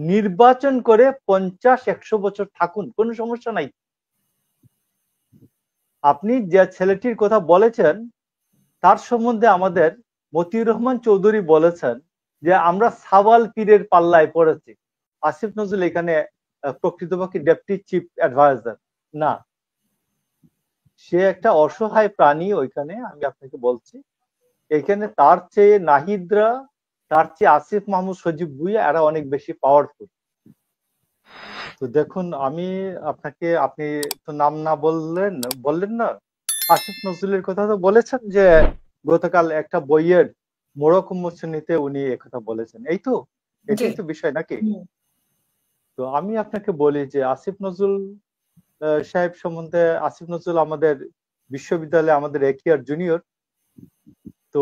নির্বাচন করে 50-100 বছর থাকুন, কোনো সমস্যা নাই। আপনি যে ছেলেটির কথা বলেছেন তার সম্বন্ধে আমাদের মতিউর রহমান চৌধুরী বলেছেন যে আমরা সাওয়াল পীরের পাল্লায় পড়েছি। আসিফ নজরুল এখানে প্রকৃতপক্ষে ডেপুটি চিফ অ্যাডভাইজার না, সে একটা অসহায় প্রাণী। ওইখানে আমি আপনাকে বলছি, এখানে তার চেয়ে নাহিদরা, তার চেয়ে আসিফ মাহমুদ সজীব ভুঁইয়া এরা অনেক বেশি পাওয়ারফুল। তো দেখুন, আমি আপনাকে, আপনি তো নাম না বললেন না, আসিফ নজরুলের কথা তো বলেছেন যে গতকাল একটা বইয়ের মোড়ক উন্মোচনীতে উনি একথা বলেছেন, এই তো, এটাই তো বিষয় নাকি? তো আমি আপনাকে বলি যে আসিফ নজরুল সাহেব সম্বন্ধে, আসিফ নজরুল আমাদের বিশ্ববিদ্যালয়ে আমাদের একিয়ার জুনিয়র। তো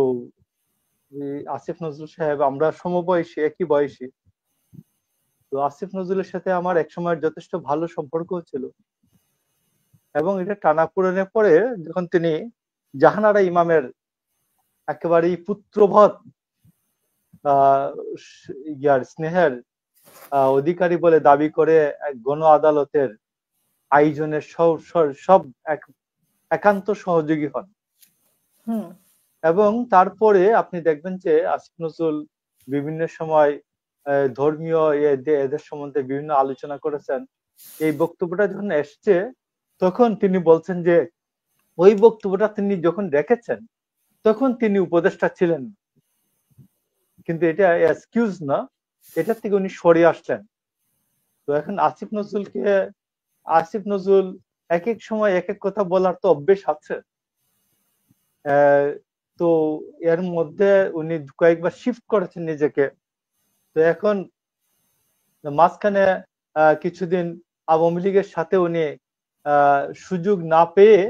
আসিফ নজরুল সাহেব, আমরা সমবয়সী, একই বয়সী। তো আসিফ নজরুলের সাথে আমার একসময় যথেষ্ট ভালো সম্পর্ক ছিল, এবং এটা টানাপোড়েনের পরে যখন তিনি জাহানারা ইমামের একেবারেই পুত্রবৎ স্নেহের অধিকারী বলে দাবি করে এক গণ আদালতের আয়োজনের সব একান্ত সহযোগী হন। এবং তারপরে আপনি দেখবেন যে আসিফ নজরুল বিভিন্ন সময় ধর্মীয় এদের সম্বন্ধে বিভিন্ন আলোচনা করেছেন। এই বক্তব্যটা যখন এসছে তখন তিনি বলছেন যে ওই বক্তব্যটা তিনি যখন রেখেছেন তখন তিনি উপদেষ্টা ছিলেন, কিন্তু এটা এক্সকিউজ না, এটার থেকে উনি সরে আসলেন। তো এখন আসিফ নজরুল এক এক সময় এক এক কথা বলার তো অভ্যেস আছে। তো এর মধ্যে উনি কয়েকবার শিফট করেছেন নিজেকে। তো এখন মাঝখানে কিছুদিন আওয়ামী লীগের সাথে উনি সুযোগ না পেয়ে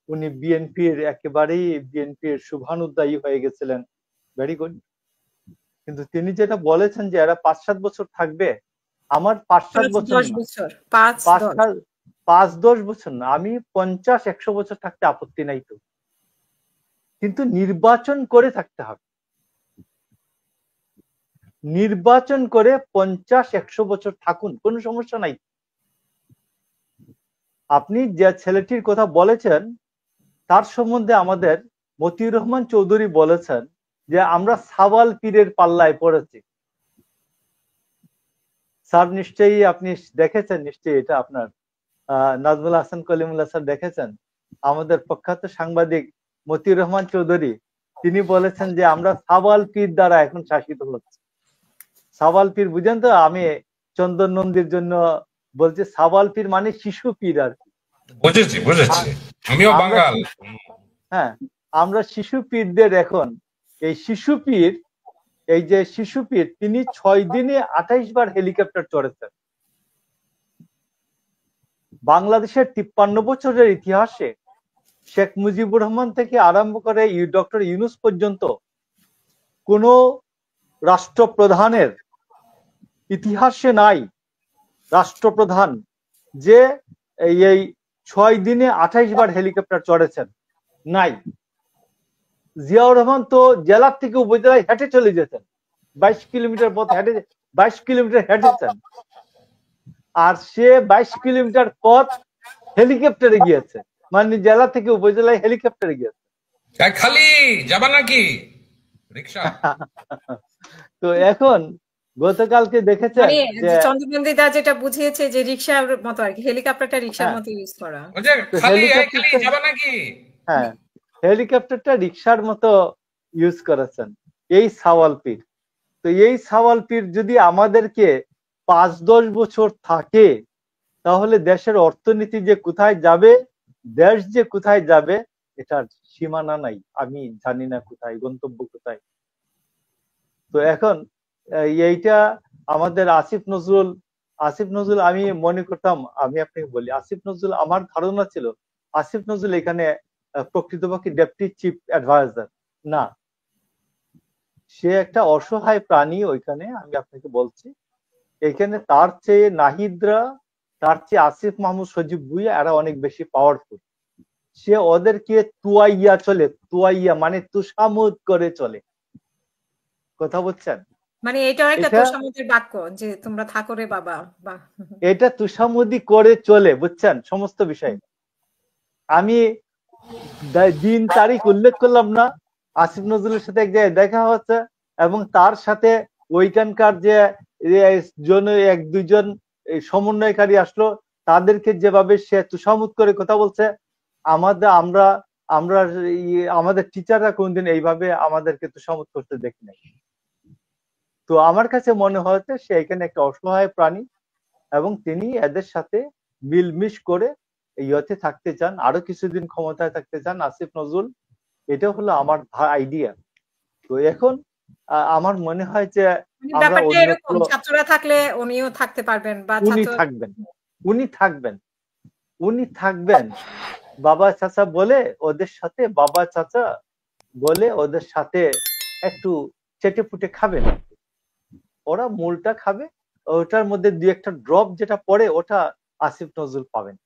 উনি বিএনপির শুভানুদ্দায়ী হয়ে গেছিলেন। Very good. কিন্তু তিনি যেটা বলেছেন যে এরা 5-7 বছর থাকবে, আমার 5-7 বছর না, 5-10 বছর না, আমি 50-100 বছর থাকতে আপত্তি নাই তো, কিন্তু নির্বাচন করে থাকতে হবে। নির্বাচন করে 50-100 বছর থাকুন, কোনো সমস্যা নাই। আপনি যে ছেলেটির কথা বলেছেন তার সম্বন্ধে আমাদের মতিউর রহমান চৌধুরী বলেছেন যে আমরা সাওয়াল পীরের পাল্লায় পড়েছি। স্যার নিশ্চয়ই আপনি দেখেছেন, নিশ্চয়ই এটা আপনার নাজমুল হাসান কলিমুল্লাহ স্যার দেখেছেন। আমাদের প্রখ্যাত সাংবাদিক মতিউর রহমান চৌধুরী তিনি বলেছেন যে আমরা সাওয়াল পীর দ্বারা এখন শাসিত হচ্ছে। সাওয়াল পীর বুঝেন তো? আমি চন্দন নন্দীর জন্য বলছি, সাওয়াল পীর মানে শিশু পীর আর কি। বুঝেছি, আমিও বাঙাল। হ্যাঁ, আমরা শিশু পীরদের এখন এই শিশু পীর তিনি 6 দিনে 28 বার হেলিকপ্টার চড়েছেন। বাংলাদেশের 53 বছরের ইতিহাসে শেখ মুজিবুর রহমান থেকে আরম্ভ করে ডক্টর ইউনূস পর্যন্ত কোন রাষ্ট্রপ্রধানের ইতিহাসে নাই রাষ্ট্রপ্রধান যে এই 6 দিনে 28 বার হেলিকপ্টার চড়েছেন, নাই। জিয়াউর রহমান তো জেলার থেকে উপজেলায় হেঁটে চলে যেতেন, 22 কিলোমিটার পথ হেঁটে, 22 কিলোমিটার হেঁটেছেন, আর সে 22 কিলোমিটার পথ হেলিকপ্টারে গিয়েছে, মানে জেলা থেকে উপজেলায় হেলিকপ্টারে গিয়েছে। খালি যাবা নাকি রিকশা? তো এখন গতকালকে দেখেছেন যে চন্দ্রবন্দিদা যেটা বুঝিয়েছে যে রিকশার মতো আর কি, হেলিকপ্টারটা রিকশার মতো ইউজ করা। হ্যাঁ, হেলিকপ্টারটা রিকশার মতো ইউজ করেছেন এই সাওয়াল পীর। তো এই সাওয়াল পীর যদি আমাদেরকে 5-10 বছর থাকে তাহলে দেশের অর্থনীতি যে কোথায় যাবে, দেশ যে কোথায় যাবে এটার সীমানা নাই, আমি জানি না কোথায়, গন্তব্য কোথায়। তো এখন এইটা আমাদের আসিফ নজরুল আমি মনে করতাম, আমি আপনাকে বলি, আসিফ নজরুল, আমার ধারণা ছিল আসিফ নজরুল এখানে প্রকৃতপক্ষে ডেপুটি চিফ অ্যাডভাইজার না, সে একটা অসহায় প্রাণী। ওইখানে আমি আপনাকে বলছি, এখানে তার চেয়ে নাহিদরা, তার চেয়ে আসিফ মাহমুদ সজীব ভুঁইয়া এরা অনেক বেশি পাওয়ারফুল। সে ওদেরকে তুয়াইয়া চলে, তুয়াইয়া মানে তুষামুদ করে চলে, কথা বলছেন। মানে এটাও একটা এটা তোষামোদের বাক্য যে তোমরা থাকো রে বাবা। বাহ। এটা তুষামুদি করে চলে, বুঝছেন, সমস্ত বিষয়। আমি দিন তারিখ উল্লেখ করলাম না, আসিফ নজরুলের সাথে এক জায়গায় দেখা হচ্ছে এবং তার সাথে ওইখানকার যে জন এক দুইজন সমন্বয়কারী আসলো, তাদেরকে যেভাবে সে তুষামুদ করে কথা বলছে, আমাদের আমরা আমরা আমাদের টিচাররা কোনদিন এইভাবে আমাদেরকে তুষামুদ করতে দেখি নাই। তো আমার কাছে মনে হয়েছে সে এখানে একটা অসহায় প্রাণী এবং তিনি এদের সাথে মিলমিশ করে ইয়েতে থাকতে চান, আরো কিছুদিন ক্ষমতায় থাকতে চান আসিফ নজরুল। এটা হলো আমার আইডিয়া। তো এখন আমার মনে হয় যে মানে আমরা ব্যাপারটা এরকম, অন্যত্র ছাত্ররা থাকলে উনিও থাকতে পারবেন বা উনি ছাত্র থাকবেন, উনি থাকবেন, উনি থাকবেন বাবা চাচা বলে ওদের সাথে, বাবা চাচা বলে ওদের সাথে একটু চেটে পুটে খাবেন। ওরা মূলটা খাবে, ওটার মধ্যে দুই একটা ড্রপ যেটা পড়ে ওটা আসিফ নজরুল পাবেন।